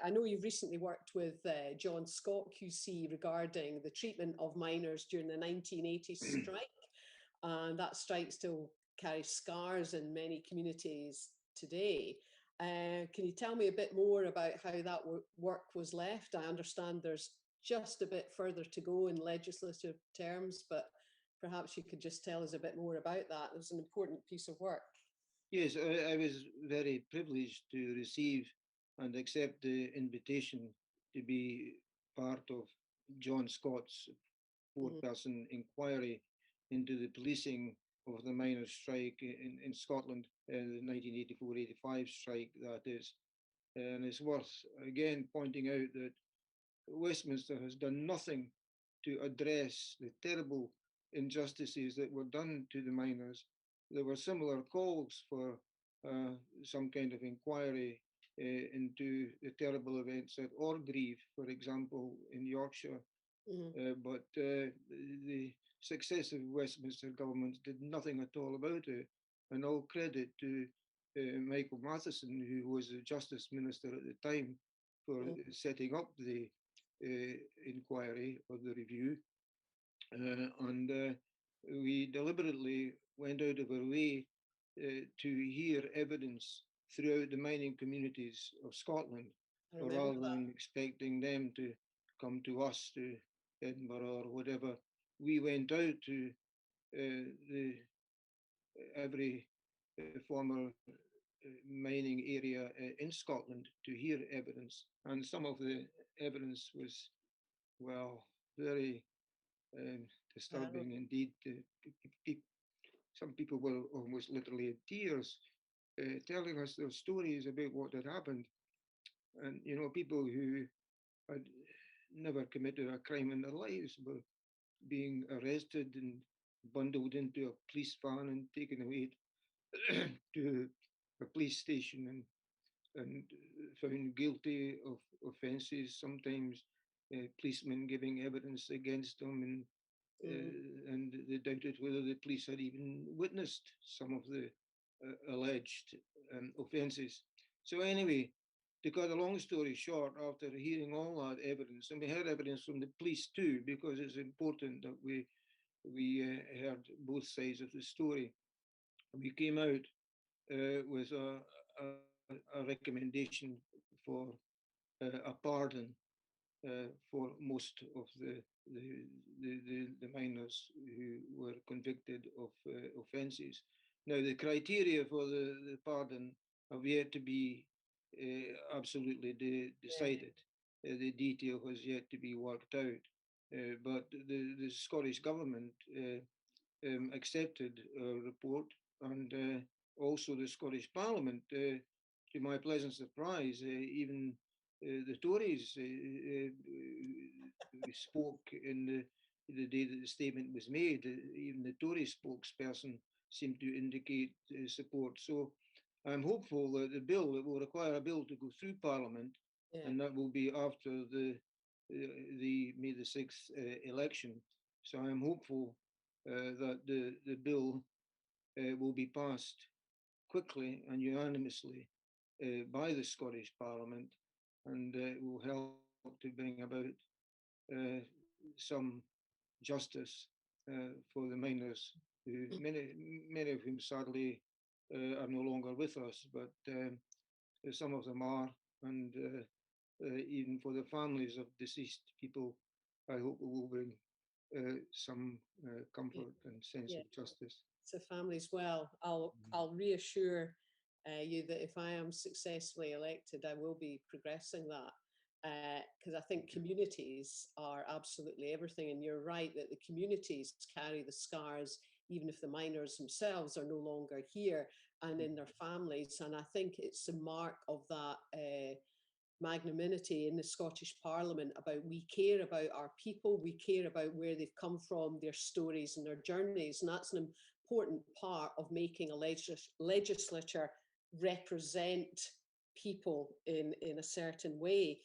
I know you've recently worked with John Scott QC regarding the treatment of miners during the 1980s strike, and that strike still carries scars in many communities today. Can you tell me a bit more about how that work was left? I understand there's just a bit further to go in legislative terms, but perhaps you could just tell us a bit more about that. It was an important piece of work. Yes, I was very privileged to receive and accept the invitation to be part of John Scott's four-person inquiry into the policing of the miners' strike in Scotland, the 1984-85 strike, that is. And it's worth, again, pointing out that Westminster has done nothing to address the terrible injustices that were done to the miners. There were similar calls for some kind of inquiry into the terrible events at Orgreave, for example, in Yorkshire. But the successive Westminster governments did nothing at all about it. And all credit to Michael Matheson, who was the Justice Minister at the time, for setting up the inquiry or the review. And we deliberately went out of our way to hear evidence throughout the mining communities of Scotland, rather than expecting them to come to us, to Edinburgh or whatever. We went out to every former mining area in Scotland to hear evidence. And some of the evidence was, well, very disturbing indeed. Some people were almost literally in tears, telling us their stories about what had happened. And, you know, people who had never committed a crime in their lives were being arrested and bundled into a police van and taken away to a police station and found guilty of offences, sometimes policemen giving evidence against them, and they doubted whether the police had even witnessed some of the alleged offences. So anyway, to cut a long story short, after hearing all that evidence, and we heard evidence from the police too, because it's important that we heard both sides of the story, we came out with a recommendation for a pardon for most of the miners who were convicted of offences. Now, the criteria for the pardon have yet to be absolutely decided. The detail has yet to be worked out. But the Scottish Government accepted a report, and also the Scottish Parliament, to my pleasant surprise, even the Tories spoke in the day that the statement was made. Even the Tory spokesperson seemed to indicate support. So I'm hopeful that the bill, it will require a bill to go through Parliament, and that will be after the May the 6th election. So I'm hopeful that the bill will be passed quickly and unanimously by the Scottish Parliament, and will help to bring about some justice for the miners, who many of whom sadly are no longer with us, but some of them are, and even for the families of deceased people, I hope it will bring some comfort and sense of justice. So families, well, I'll reassure you that if I am successfully elected, I will be progressing that, because I think communities are absolutely everything. And you're right that the communities carry the scars, even if the miners themselves are no longer here, and in their families. And I think it's a mark of that magnanimity in the Scottish Parliament about, we care about our people, we care about where they've come from, their stories and their journeys. And that's an important part of making a legislature represent people in a certain way.